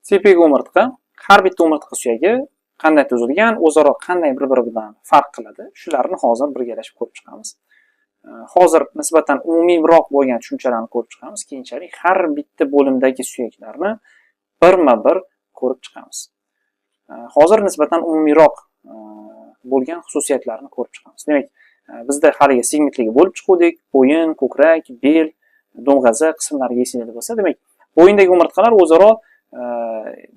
Tepagi umurtqa, har bitta umurtqa suyagi qanday tuzilgan, o'zaro qanday bir-biri bilan farq qiladi, shularni hozir birgalashib ko'rib chiqamiz. Hozir nisbatan umumiyroq bo'lgan tushunchalarni ko'rib chiqamiz, keyinchalik har bitta bo'limdagi suyaklarni birma-bir ko'rib chiqamiz. Hozir nisbatan umumiyroq bo'lgan xususiyatlarni ko'rib chiqamiz. Demak, bizda haligi segmentlarga bo'lib chiquvdik, bo'yin, ko'krak, bel, do'ng'aza qismlariga esinglarda bo'lsa, demak, bo'yindagi umurtqalar o'zaro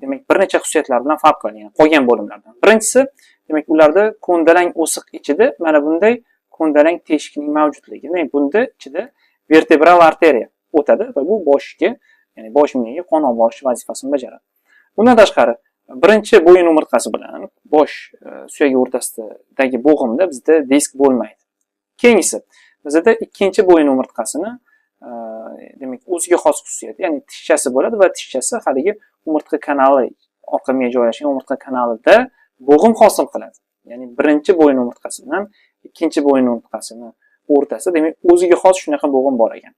demak bir necha xususiyatlar bilan farq qiladi, ya'ni qolgan bo'limlardan. Birinchisi, demak, ularda ko'ndalang o'siq ichida mana bunday ko'ndalang teshikning mavjudligi. Demak, bunda ichida vertebral arteriya o'tadi va bu boshga, ya'ni bosh miyaga qon olib borish vazifasini bajaradi. Bundan tashqari, birinchi bo'yin umurtqasi bilan bosh suyagi o'rtasidagi bo'g'imda bizda disk bo'lmaydi. Keyingisi, bizda ikkinchi bo'yin umurtqasini demak, o'ziga xos xususiyati, ya'ni tishchasi bo'ladi va tishchasi haligi umurtqa kanali, orqa miya joylashgan umurtqa kanalida bo'g'im hosil qiladi. Ya'ni birinchi bo'yin umurtqasi bilan ikkinchi bo'yin umurtqasini o'rtasida, demak, o'ziga xos shunaqa bo'g'im bor ekan.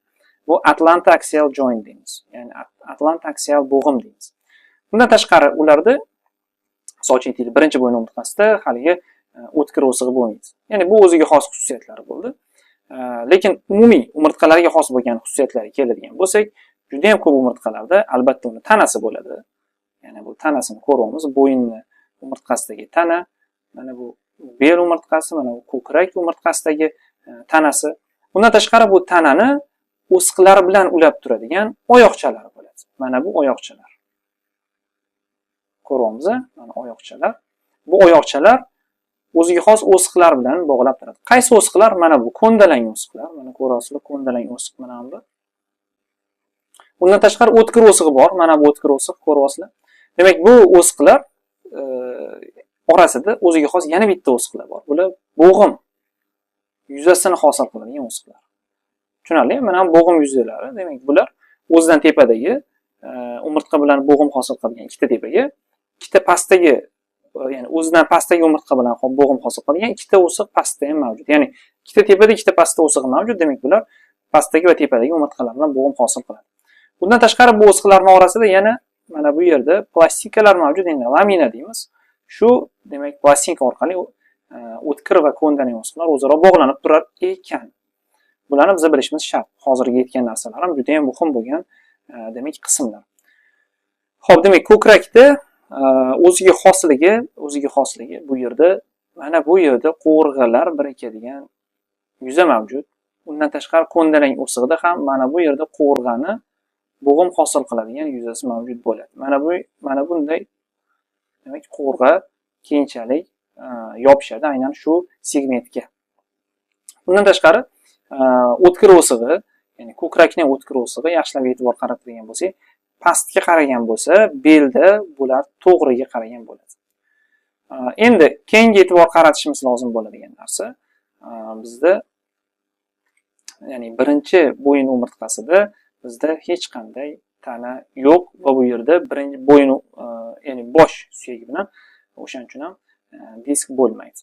Bu atlanto-axial joint deymiz. Ya'ni atlanto-axial bo'g'im deymiz. Bundan tashqari, ularda soch etili birinchi bo'yin umurtqasida haligi o'tkir o'sig'i bo'lmaydi. Ya'ni bu o'ziga xos xususiyatlari bo'ldi. Lekin umumiy umurtqalarga xos bo'lgan xususiyatlariga keladigan bo'lsak, juda ham ko'p umurtqalarda albatta uni tanasi bo'ladi. Ya'ni bu tanasini ko'ryapmiz, bo'yinni umurtqasidagi tana, mana bu bel umurtqasi, mana bu ko'krak umurtqasidagi tanasi. Bundan tashqari bu tanani o'siqlar bilan ulab turadigan oyoqchalar bo'ladi. Mana bu oyoqchalar. Ko'ryapmiz, mana oyoqchalar. Bu oyoqchalar o'ziga xos o'siqlar bilan bog'lab turadi. Qaysi o'siqlar? Mana bu ko'ndalang o'siqlar. Mana ko'rasizlar, ko'ndalang o'siq mana bu. Bundan tashqari o'tkir o'sig'i bor. Mana bu o'tkir o'siq ko'ryapsizlar. Demak, bu o'siqlar orasida o'ziga xos yana bitta o'siqlar bor. Bular bo'g'im yuzasini hosil qiladigan o'siqlar. Tushunarlimi? Mana bo'g'im yuzalari. Demak, bular o'zidan tepadagi umurtqa bilan bo'g'im hosil qiladigan ikkita tepaga, ikkita pastdagi, ya'ni o'zidan pastdagi umurtqa bilan bo'g'im hosil qiladigan ikkita o'siq pastda ham mavjud. Ya'ni ikkita tepada, ikkita pastda o'sig'i mavjud. Demak, bular pastdagi va tepadagi umurtqalar bilan bo'g'im hosil qiladi. Bundan tashqari bu o'siqlarning orasida yana mana bu yerda plastikalar mavjud, ya'ni lamina deymiz. Shu, demak, plastinka orqali o'tkir va ko'ndalang o'siqlar o'zaro bog'lanib turar ekan. Bularni biz bilishimiz shart. Hozirgi aytgan narsalar ham juda ham muhim bo'lgan, demak, qismlar. Xo'p, demak, ko'krakda o'ziga xosligi bu yerda, mana bu yerda qo'rg'alar birikadigan yuza mavjud. Undan tashqari ko'ndalang o'sig'ida ham mana bu yerda qo'rg'ani bo'g'im hosil qiladigan yuzasi mavjud bo'ladi. Mana bunday, demak, qo'rg'a keyinchalik yopishadi aynan shu segmentga. Bundan tashqari, o'tkir o'sig'i, ya'ni ko'krakning o'tkir o'sig'i yaxshilab e'tibor qaratadigan bo'lsak, pastga qaragan bo'lsa, belda bular to'g'riga qaragan bo'ladi. Endi keyingi e'tibor qaratishimiz lozim bo'ladigan narsa, bizda, ya'ni birinchi bo'yin umurtqasida bizda hech qanday tana yo'q va bu yerda birinchi bo'yin, ya'ni bosh suyagi bilan o'shaning uchun ham disk bo'lmaydi.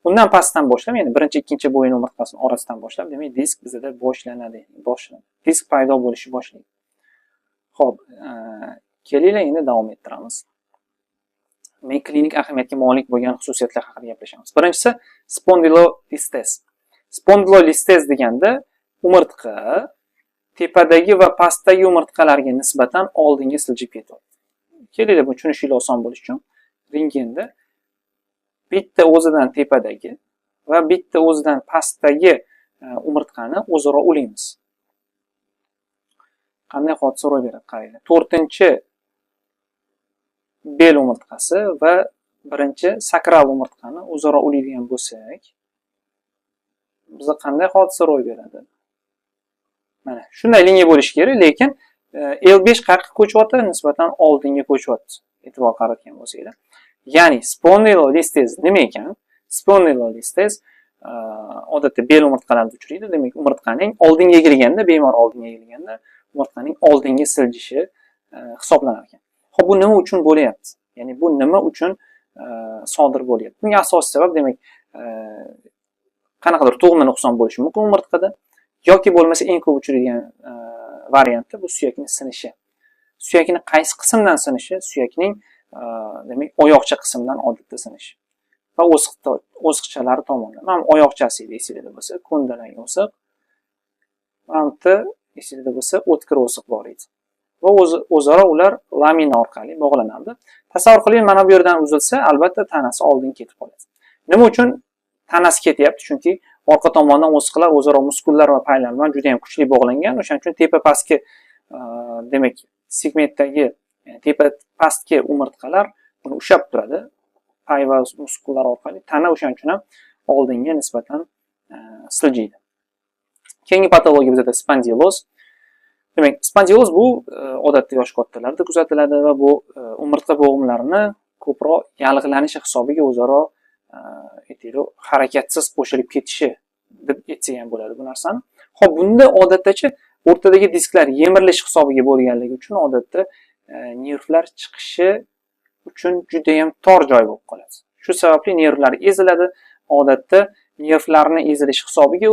Undan pastdan boshlab, ya'ni birinchi, ikkinchi bo'yin umurtqasining orasidan boshlab, demak, disk bizda boshlanadi. Disk paydo bo'lishi boshlaydi. Xo'p, kelinglar endi davom ettiramiz. Men klinik ahamiyatga molik bo'lgan xususiyatlar haqida gaplashamiz. Birinchisi spondilolistes. Spondilolistes deganda umurtqa tepadagi va pastdagi umurtqalarga nisbatan oldinga siljib ketadi. Kelinglar, bu tushunishinglar oson bo'lishi uchun rentgenda bitta o'zidan tepadagi va bitta o'zidan pastdagi umurtqani o'zaro ulaymiz. Qanday hodisa ro'y beradi? Qaranglar. 4-chi bel umurtqasi va birinchi sakral umurtqani o'zaro ulaydigan bo'lsak, bizda qanday hodisa ro'y beradi? Mana shunday liniya bo'lishi kerak, lekin L5 qayerga ko'chyapti? Nisbatan oldinga ko'chyapti. E'tibor qaratgan bo'lsanglar. Ya'ni spondilolistes nima ekan? Spondilolistes odatda bel umurtqalarida uchraydi. Demak, umurtqaning oldinga egilganda, bemor oldinga egilganda umurtqaning oldinga siljishi hisoblanar ekan. Xo'p, bu nima uchun bo'lyapti? Ya'ni bu nima uchun sodir bo'lyapti? Bunga asosiy sabab, demak, qanaqadir tug'ma nuqson bo'lishi mumkin umurtqada yoki bo'lmasa eng ko'p uchraydigan variantda bu suyakning sinishi. Suyakning qaysi qismdan sinishi? Suyakning demak oyoqcha qismidan odatda sinishi. Va o'siqchalari tomonidan. Mana oyoqchasi esingizda bo'lsa, ko'ndalang o'siq. Mana bu esingizda bo'lsa, o'tkir o'siq bor edi. Va o'zaro ular lamina orqali bog'lanadi. Tasavvur qiling, mana bu yerdan uzilsa, albatta tanasi oldin ketib qoladi. Nima uchun tanasi ketyapti? Chunki orqa tomondan o'siqlar o'zaro muskullar va paylar bilan juda ham kuchli bog'langan. O'shaning uchun tepa pastki demak segmentdagi tepa pastki umurtqalar buni ushlab turadi. Pay va muskullar orqali tana o'shaning uchun ham oldinga nisbatan siljiydi. Keyingi patologiya bizda spondiloz. Demak, spondiloz bu odatda yosh kattalarda kuzatiladi va bu umurtqa bo'g'imlarini ko'proq yallig'lanishi hisobiga o'zaro harakatsiz qo'shilib ketishi deb aytsak ham bo'ladi bu narsani. Xo'p, bunda odatdachi o'rtadagi disklar yemirilish hisobiga bo'lganligi uchun odatda nervlar chiqishi uchun juda ham tor joy bo'lib qoladi. Shu sababli nervlar eziladi. Odatda nervlarni ezilish hisobiga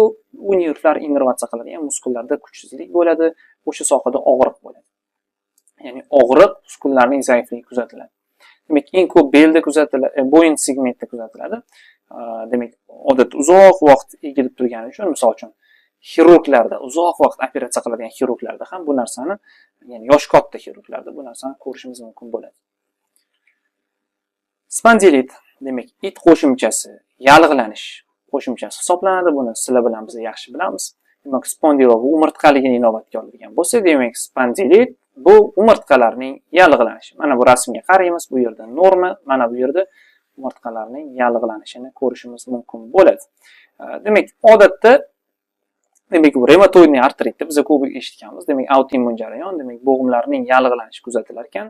u nervlar innervatsiya qiladigan muskullarda kuchsizlik bo'ladi, o'sha sohada og'riq bo'ladi. Ya'ni og'riq muskullarning zaifligi kuzatiladi. Demak, eng ko'p belda kuzatiladi, bo'yin segmentida kuzatiladi. Demak, odatda uzoq vaqt egilib turgani uchun, misol uchun, xirurglarda, uzoq vaqt operatsiya qiladigan xirurglarda ham bu narsani, ya'ni yosh katta xirurglarda bu narsani ko'rishimiz mumkin bo'ladi. Spondilit, demak, it qo'shimchasi, yallig'lanish qo'shimchasi hisoblanadi. Buni sizlar bilan biz yaxshi bilamiz. Demak, spondilo bu umurtqaligini inobatga oladigan bo'lsa, demak, spondilit bu umurtqalarning yallig'lanishi. Mana bu rasmga qaraymiz. Bu yerda norma, mana bu yerda umurtqalarning yallig'lanishini ko'rishimiz mumkin bo'ladi. Demak, odatda demak, bu revmatoidniy artritda biz ko'p eshitganmiz. Demak, autoimmun jarayon, demak, bo'g'imlarning yallig'lanishi kuzatilar ekan.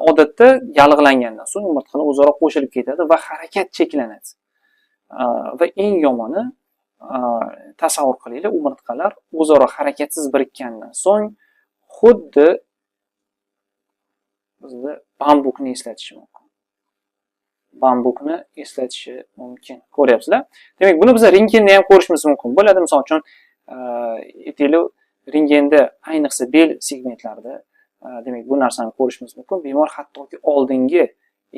Odatda yallig'langandan so'ng umurtqalar o'zaro qo'shilib ketadi va harakat cheklanadi. Va eng yomoni tasavvur qilinglar, umurtqalar o'zaro harakatsiz birikkandan so'ng xuddi bizda bambukni eslatishi mumkin. Bambukni eslatishi mumkin. Ko'ryapsizlar? Demak, buni biz rentgenda ham ko'rishimiz mumkin bo'ladi. Misol uchun, aytaylik, rentgenda ayniqsa bel segmentlarida demak, bu narsani ko'rishimiz mumkin. Bemor hattoki oldingi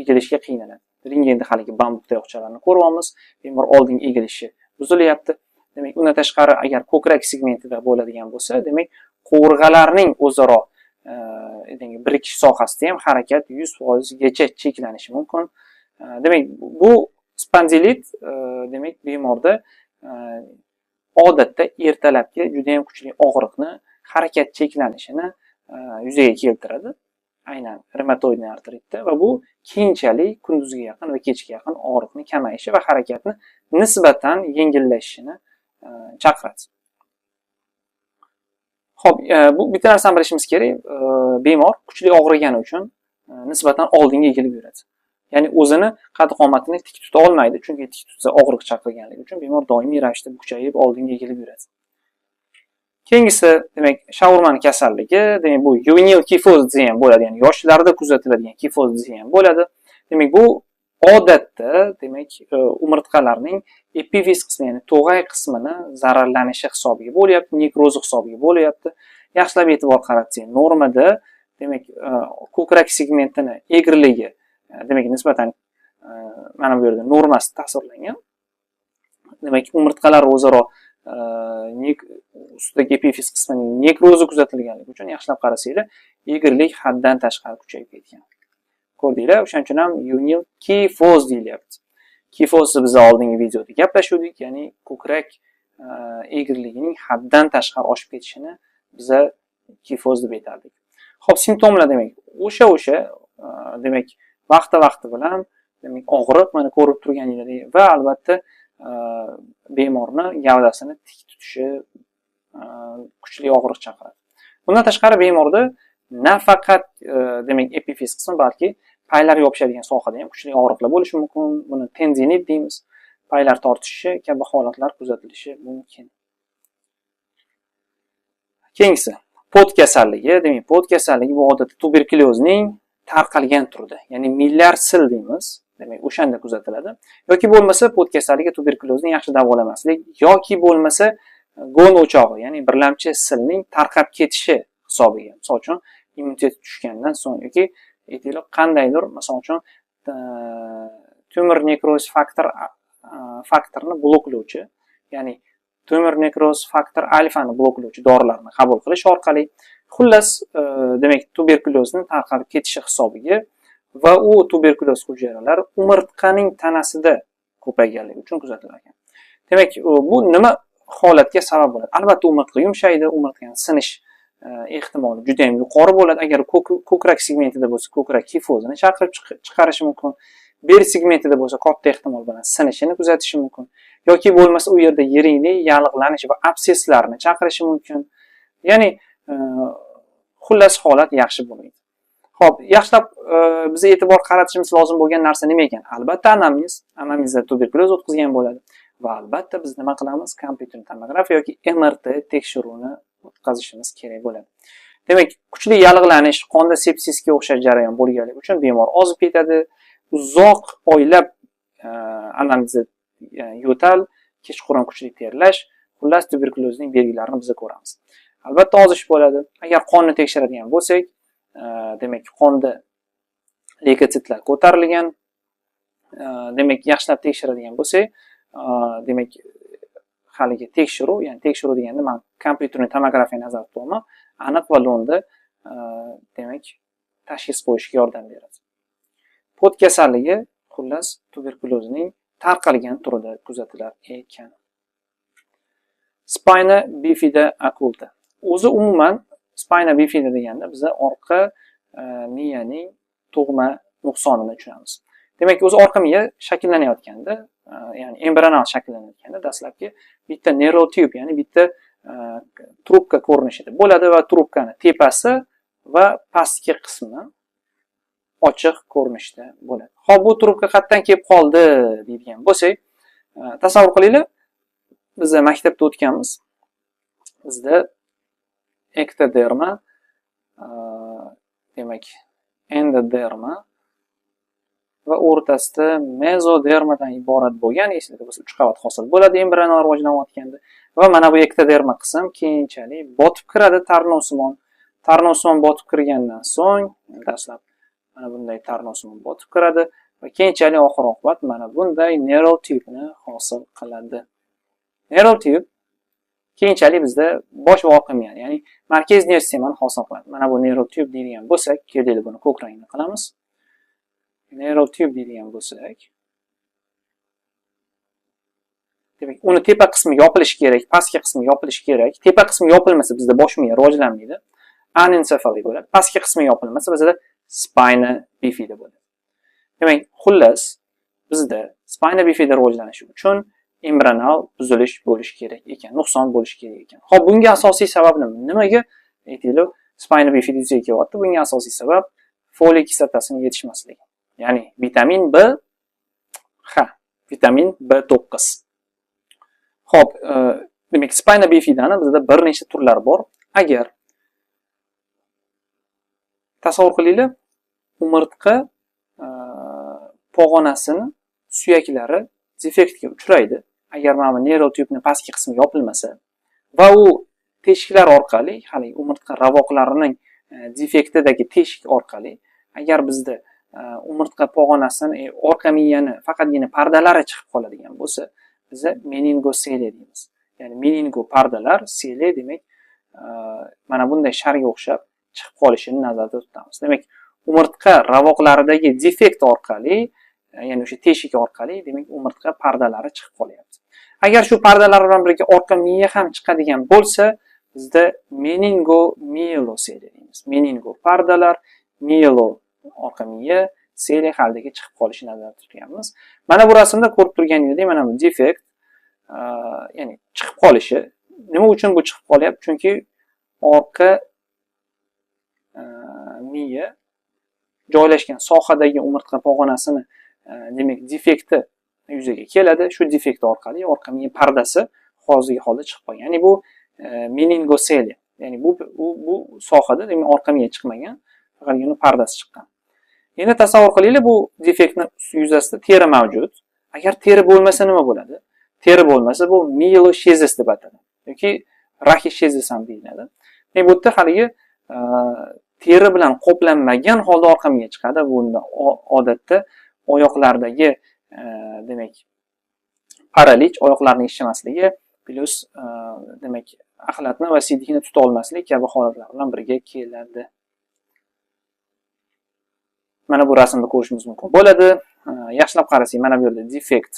egilishga qiynaladi. Rentgenda haligi bambuk tayoqchalarni ko'ryapmiz. Bemor oldingi egilishi buzilyapti. Demak, undan tashqari agar ko'krak segmentida bo'ladigan bo'lsa, demak, qovurg'alarning o'zaro birikish sohasida ham harakat 100% gacha cheklanishi mumkin. Demak, bu spondilit demak, bemorda odatda ertalabki juda ham kuchli og'riqni, harakat cheklanishini yuzaga keltiradi. Aynan revmatoidniy artritda va bu keyinchalik kunduzga yaqin va kechga yaqin og'riqni kamayishi va harakatni nisbatan yengillashishini chaqiradi. Xo'p, bu bitta narsani bilishimiz kerak. Bemor kuchli og'rigani uchun nisbatan oldinga egilib yuradi. Ya'ni o'zini qad-qomatini tik tuta olmaydi, chunki tik tutsa og'riq chaqirganligi uchun bemor doimiy ravishda bukchayib oldinga egilib yuradi. Keyingisi, demak, shaurman kasalligi, demak, bu juvenil kifoz degan bo'ladi, ya'ni yoshlarda kuzatiladigan kifoz degan bo'ladi. Demak, bu odatda, demak, umurtqalarning epifiz qismi, ya'ni to'g'ay qismini zararlanishi hisobiga bo'lyapti, nekroz hisobiga bo'lyapti. Yaxshilab e'tibor qaratsangiz, normada, demak, ko'krak segmentini egriligi, demak, nisbatan mana bu yerda normasi tasvirlangan. Demak, umurtqalar o'zaro ustidagi epifiz qismining nekrozi kuzatilganligi uchun yaxshilab qarasanglar, egrilik haddan tashqari kuchayib ketgan. Ko'rdinglar? O'shaning uchun ham juvenil kifoz deyilyapti. Kifozni biz oldingi videoda gaplashdik, ya'ni ko'krak egriligining haddan tashqari oshib ketishini biz kifoz deb aytardik. Xo'p, simptomlar demak, o'sha demak, vaqti bilan demak, og'riq mana ko'rib turganingizdek va albatta bemorni gavdasini tik tutishi kuchli og'riq chaqiradi. Bundan tashqari bemorda nafaqat demak, epifiz qismi, balki paylar yopishadigan sohada ham kuchli og'riqlar bo'lishi mumkin. Buni tendinit deymiz. Paylar tortishi kabi holatlar kuzatilishi mumkin. Keyingisi, pod kasalligi. Demak, pod kasalligi bu odatda tuberkulyozning tarqalgan turida, ya'ni millar sil deymiz. Demak, o'shanda kuzatiladi. Yoki bo'lmasa pod kasalligi tuberkulyozni yaxshi davolamaslik yoki bo'lmasa gon o'chog'i, ya'ni birlamchi silning tarqab ketishi hisobiga. Misol uchun, immunitet tushgandan so'ng yoki aytaylik qandaydir misol uchun tumor nekroz faktorini bloklovchi, ya'ni tumor nekroz faktor alfani bloklovchi dorilarni qabul qilish orqali xullas demak tuberkulyozni tarqalib ketishi hisobiga va u tuberkulyoz hujayralari umurtqaning tanasida ko'payganligi uchun kuzatilar ekan. Demak, bu nima holatga sabab bo'ladi? Albatta umurtqa yumshaydi, umurtqani sinish ehtimoli juda ham yuqori bo'ladi. Agar ko'krak segmentida bo'lsa, ko'krak kifozini chaqirib chiqarishi mumkin. Bel segmentida bo'lsa, katta ehtimol bilan sinishini kuzatishi mumkin. Yoki bo'lmasa u yerda yiringli yallig'lanish va absesslarni chaqirishi mumkin. Ya'ni xullas holat yaxshi bo'lmaydi. Xo'p, yaxshilab biz e'tibor qaratishimiz lozim bo'lgan narsa nima ekan? Albatta anamnezda tuberkulyoz o'tkazgan bo'ladi va albatta biz nima qilamiz? Kompyuter tomografiya yoki MRT tekshiruvini o'tkazishimiz kerak bo'ladi. Demak, kuchli yallig'lanish, qonda sepsisga o'xshash jarayon bo'lganligi uchun bemor ozib ketadi, uzoq oylab anamnezda yo'tal, kechqurun kuchli terlash, xullas tuberkulyozning belgilarini biz ko'ramiz. Albatta ozish bo'ladi. Agar qonni tekshiradigan bo'lsak, demak qonda leykositlar ko'tarilgan. Demak, yaxshilab tekshiradigan bo'lsak, demak haligi tekshiruv, ya'ni tekshiruv deganda men kompyuterni tomografiyani nazarda tutaman, aniq va lo'nda demak tashxis qo'yishga yordam beradi. Pot kasalligi xullas tuberkulyozning tarqalgan turida kuzatilar ekan. Spina bifida occulta. O'zi umuman spina bifida deganda biz orqa miyaning tug'ma nuqsonini tushunamiz. Demak, o'zi orqa miya shakllanayotganda, ya'ni embrional shakllanayotganda dastlabki bitta neural tube, ya'ni bitta trubka ko'rinishida bo'ladi va trubkani tepasi va pastki qismi ochiq ko'rinishda bo'ladi. Xo'p, bu trubka qayerdan kelib qoldi deydigan bo'lsak, tasavvur qilinglar, biz maktabda o'tganmiz. Bizda ektoderma, demak endoderma va o'rtasida mezodermadan iborat bo'lgan, esingizda bo'lsa 3 qavat hosil bo'ladi embrional rivojlanayotganda va mana bu ektoderma qism keyinchalik botib kiradi tarnosimon. Tarnosimon botib kirgandan so'ng dastlab mana bunday tarnosimon botib kiradi va keyinchalik oxir-oqibat mana bunday neural tube-ni hosil qiladi. Neural tube keyinchalik bizda bosh va orqa miyani, ya'ni markaziy nerv sistemani hosil qiladi. Mana bu neural tube deydigan bo'lsak, kelaylik buni ko'k rangni qilamiz. Neural tube deydigan bo'lsak, demak, uni tepa qismi yopilishi kerak, pastki qismi yopilishi kerak. Tepa qismi yopilmasa bizda bosh miya rivojlanmaydi, anencefali bo'ladi. Pastki qismi yopilmasa bizda spina bifida bo'ladi. Demak, xullas bizda spina bifida rivojlanishi uchun embrional buzilish bo'lishi kerak ekan, nuqson bo'lishi kerak ekan. Xo'p, bunga asosiy sabab nima? Nimaga aytaylik, spina bifida yuzaga kelyapti? Bunga asosiy sabab foliy kislotasining yetishmasligi. Ya'ni vitamin vitamin B9. Xo'p, demak spina bifidani bizda bir nechta turlari bor. Agar tasavvur qilinglar, umurtqa pog'onasini suyaklari defektga uchraydi. Agar mana bu neural tubning pastki qismi yopilmasa va u teshiklar orqali, hali umurtqa ravoqlarining defektidagi teshik orqali agar bizda umurtqa pog'onasini orqa miyani faqatgina pardalari chiqib qoladigan bo'lsa, biz meningoseliya deymiz. Ya'ni meningo pardalar, seliya demak mana bunday sharga o'xshab chiqib qolishini nazarda tutamiz. Demak, umurtqa ravoqlaridagi defekt orqali, ya'ni o'sha teshik orqali, demak, umurtqa pardalari chiqib qolyapti. Agar shu pardalar bilan birga orqa miya ham chiqadigan bo'lsa, bizda meningomieloseliya deymiz. Meningo pardalar, mielo orqa miya, seliya haldagi chiqib qolishini nazarda tutganmiz. Mana bu rasmda ko'rib turganingizdek, mana bu defekt, ya'ni chiqib qolishi. Nima uchun bu chiqib qolyapti? Chunki orqa miya joylashgan sohadagi umurtqa pog'onasini demak defekti yuzaga keladi. Shu defekt orqali orqa miya pardasi hozirgi holda chiqib qolgan. Ya'ni bu meningoseliya. Ya'ni bu sohada demak orqa miya chiqmagan, faqatgina pardasi chiqqan. Endi tasavvur qilinglar, bu defektning yuzasida teri mavjud. Agar teri bo'lmasa nima bo'ladi? Teri bo'lmasa bu mieloshezis deb ataladi yoki rachishezis ham deyiladi. Bu yerda haligi teri bilan qoplanmagan holda orqa miya chiqadi. Bunda odatda oyoqlardagi demak paralich, oyoqlarning ishlamasligi plus demak axlatni va siydikni tuta olmaslik kabi holatlar bilan birga keladi. Mana bu rasmda ko'rishimiz mumkin bo'ladi. Yaxshilab qarasak, mana bu yerda defekt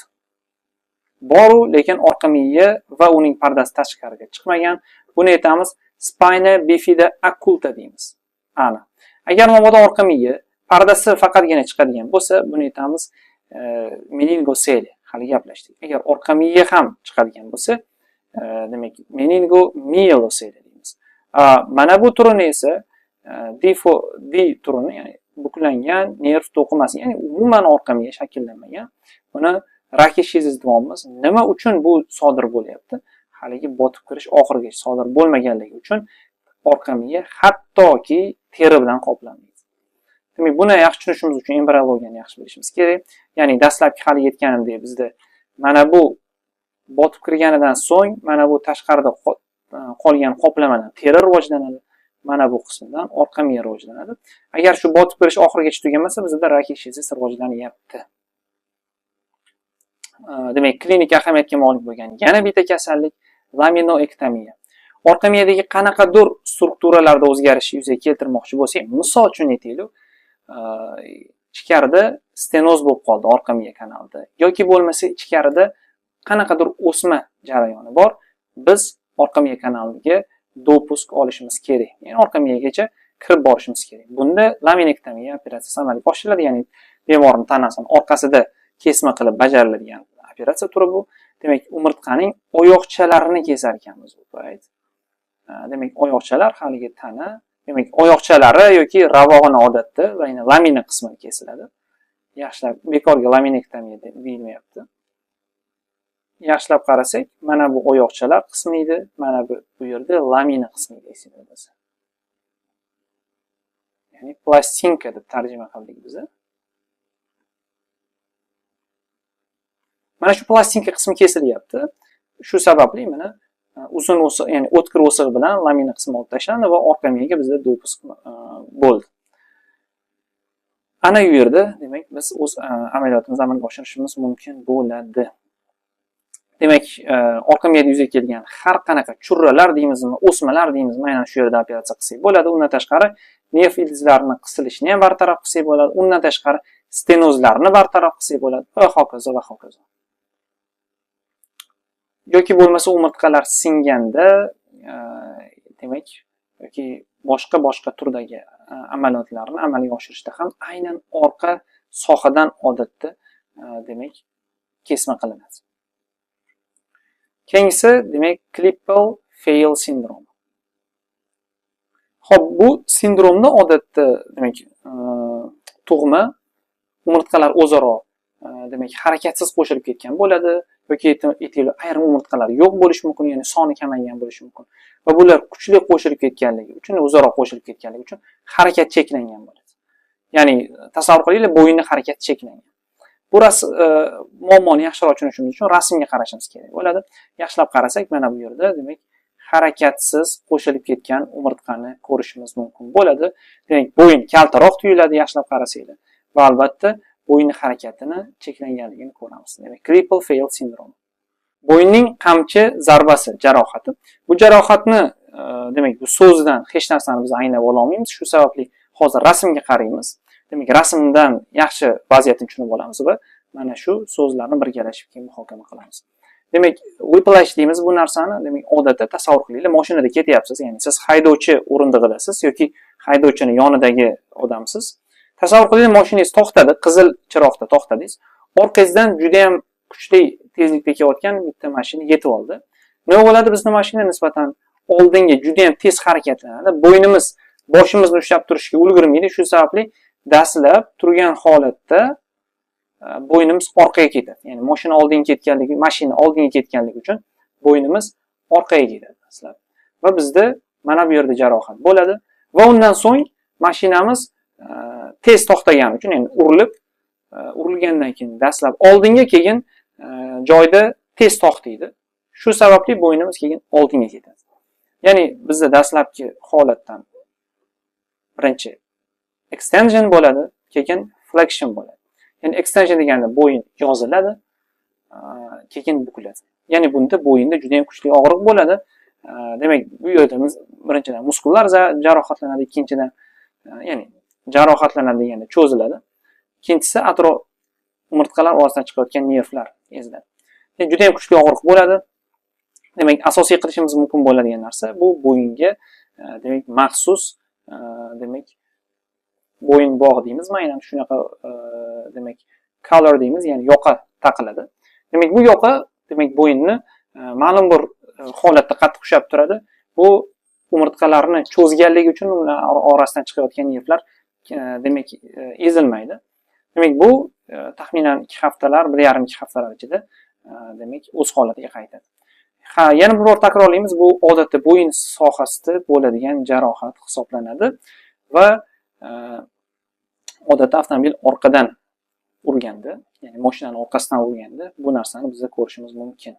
bor, lekin orqa miya va uning pardasi tashqariga chiqmagan. Buni aytamiz spina bifida occulta deymiz. Ana. Agar mabodo orqa miya pardasi faqatgina chiqadigan bo'lsa, buni aytamiz meningocele. Hali gaplashdik. Agar orqa miya ham chiqadigan bo'lsa, demak meningomyelocele deymiz. Mana bu turini esa D turini, ya'ni buklangan nerv to'qimasi, ya'ni umuman orqa miya shakllanmagan. Buni rakishizis deymiz. Nima uchun bu sodir bo'lyapti? Haligi botib kirish oxirigacha sodir bo'lmaganligi uchun orqa miya hattoki teri bilan qoplanmaydi. Demak, buni yaxshi tushunishimiz uchun embriologiyani yaxshi bilishimiz kerak. Ya'ni dastlabki hali aytganimdek, bizda mana bu botib kirganidan so'ng mana bu tashqarida qolgan qoplamadan teri rivojlanadi. Mana bu qismidan orqa miya rivojlanadi. Agar shu botib kirish oxirigacha tugamasa, bizda rakishizis rivojlanyapti. Demak, klinik ahamiyatga molik bo'lgan yana bitta kasallik laminoektomiya. Orqa miyadagi qanaqadir strukturalarda o'zgarish yuzaga keltirmoqchi bo'lsak, misol uchun aytaylik, ichkarida stenoz bo'lib qoldi orqa miya kanalida yoki bo'lmasa ichkarida qanaqadir o'sma jarayoni bor. Biz orqa miya kanaliga dopusk olishimiz kerak. Ya'ni orqa miyagacha kirib borishimiz kerak. Bunda laminektomiya operatsiyasi amalga oshiriladi, ya'ni bemorning tanasini orqasida kesma qilib bajariladigan operatsiya turi bu. Demak, umurtqaning oyoqchalarini kesar ekanmiz bu payt. Demak, oyoqchalar haligi tana, demak, oyoqchalari yoki ravog'ini odatda va yana lamina qismi kesiladi. Yaxshilab bekorga laminektomiya deyilmayapti. Yaxshilab qarasak, mana bu oyoqchalar qismi edi, mana bu yerda lamina qismi kesiladi. Ya'ni plastinka deb tarjima qildik biz. Mana shu plastinka qismi kesilyapti. Shu sababli mana uzun o'siq, ya'ni o'tkir o'siq bilan lamina qismi olib tashlandi va orqa miyaga bizda dopusk bo'ldi. Ana bu yerda demak biz o'z amaliyotimizni amalga oshirishimiz mumkin bo'ladi. Demak, orqa miyada yuzaga kelgan har qanaqa churralar deymizmi, o'smalar deymizmi, mana shu yerda operatsiya qilsak bo'ladi. Undan tashqari nerv ildizlarining qisilishini ham bartaraf qilsak bo'ladi. Undan tashqari stenozlarni bartaraf qilsak bo'ladi va hokazo va hokazo. Yoki bo'lmasa umurtqalar singanda, demak, yoki boshqa turdagi amaliyotlarni amalga oshirishda ham aynan orqa sohadan odatda demak kesma qilinadi. Keyingisi demak Klippel-Feil sindromi. Xo'p, bu sindromda odatda demak tug'ma umurtqalar o'zaro demak harakatsiz qo'shilib ketgan bo'ladi yoki ayrim umurtqalar yo'q bo'lishi mumkin, ya'ni soni kamaygan bo'lishi mumkin. Va bular kuchli qo'shilib ketganligi uchun, o'zaro qo'shilib ketganligi uchun harakat cheklangan bo'ladi. Ya'ni tasavvur qilinglar, bo'yinning harakati cheklangan. Bu muammoni yaxshiroq tushunishimiz uchun rasmga qarashimiz kerak bo'ladi. Yaxshilab qarasak, mana bu yerda demak harakatsiz qo'shilib ketgan umurtqani ko'rishimiz mumkin bo'ladi. Demak, bo'yin kaltaroq tuyuladi, yaxshilab qarasanglar. Va albatta bo'yinning harakatini cheklanganligini ko'ramiz. Demak, Klippel-Feil sindromi. Bo'yinning qamchi zarbasi jarohati. Bu jarohatni demak bu so'zidan hech narsani biz anglab ola olmaymiz. Shu sababli hozir rasmga qaraymiz. Demak, rasmdan yaxshi vaziyatni tushunib olamiz va mana shu so'zlarni birgalashib keyin muhokama qilamiz. Demak, whiplash deymiz bu narsani. Demak, odatda tasavvur qilinglar, mashinada ketyapsiz, ya'ni siz haydovchi o'rindig'idasiz yoki haydovchini yonidagi odamsiz. Tasavvur qiling, mashinangiz to'xtadi, qizil chiroqda to'xtadingiz. Orqangizdan juda ham kuchli tezlikda kelayotgan bitta mashina yetib oldi. Nima bo'ladi? Bizning mashina nisbatan oldinga juda ham tez harakatlanadi. Bo'ynimiz boshimizni ushlab turishga ulgurmaydi. Shu sababli dastlab turgan holatda bo'ynimiz orqaga ketadi. Ya'ni mashina oldinga ketganligi uchun bo'ynimiz orqaga ketadi dastlab. Va bizda mana bu yerda jarohat bo'ladi va undan so'ng mashinamiz tez to'xtagani uchun, ya'ni urilgandan keyin dastlab oldinga, keyin joyda tez to'xtaydi. Shu sababli bo'ynimiz keyin oldinga ketadi. Ya'ni bizda dastlabki holatdan birinchi extension bo'ladi, keyin flexion bo'ladi. Ya'ni extension deganda bo'yin yoziladi, keyin bukiladi. Ya'ni bunda bo'yinda juda ham kuchli og'riq bo'ladi. Demak, bu yerda birinchidan muskullar jarohatlanadi, ikkinchidan ya'ni jarohatlanadi deganda cho'ziladi. Ikkinchisi atrof umurtqalar orasidan chiqayotgan nervlar eziladi. Juda ham kuchli og'riq bo'ladi. Demak, asosiy qilishimiz mumkin bo'ladigan narsa bu bo'yinga demak maxsus demak bo'yin bog' deymizmi, aynan shunaqa demak collar deymiz, ya'ni yoqa taqiladi. Demak, bu yoqa demak bo'yinni ma'lum bir holatda qattiq ushlab turadi. Bu umurtqalarni cho'zganligi uchun ular orasidan chiqayotgan nervlar demak ezilmaydi. Demak, bu taxminan 2 haftalar, 1,5-2 haftalar ichida demak o'z holatiga qaytadi. Yana bir bor takrorlaymiz, bu odatda bo'yin sohasida bo'ladigan jarohat hisoblanadi va odatda avtomobil orqadan urganda, ya'ni mashinani orqasidan urganda bu narsani biz ko'rishimiz mumkin.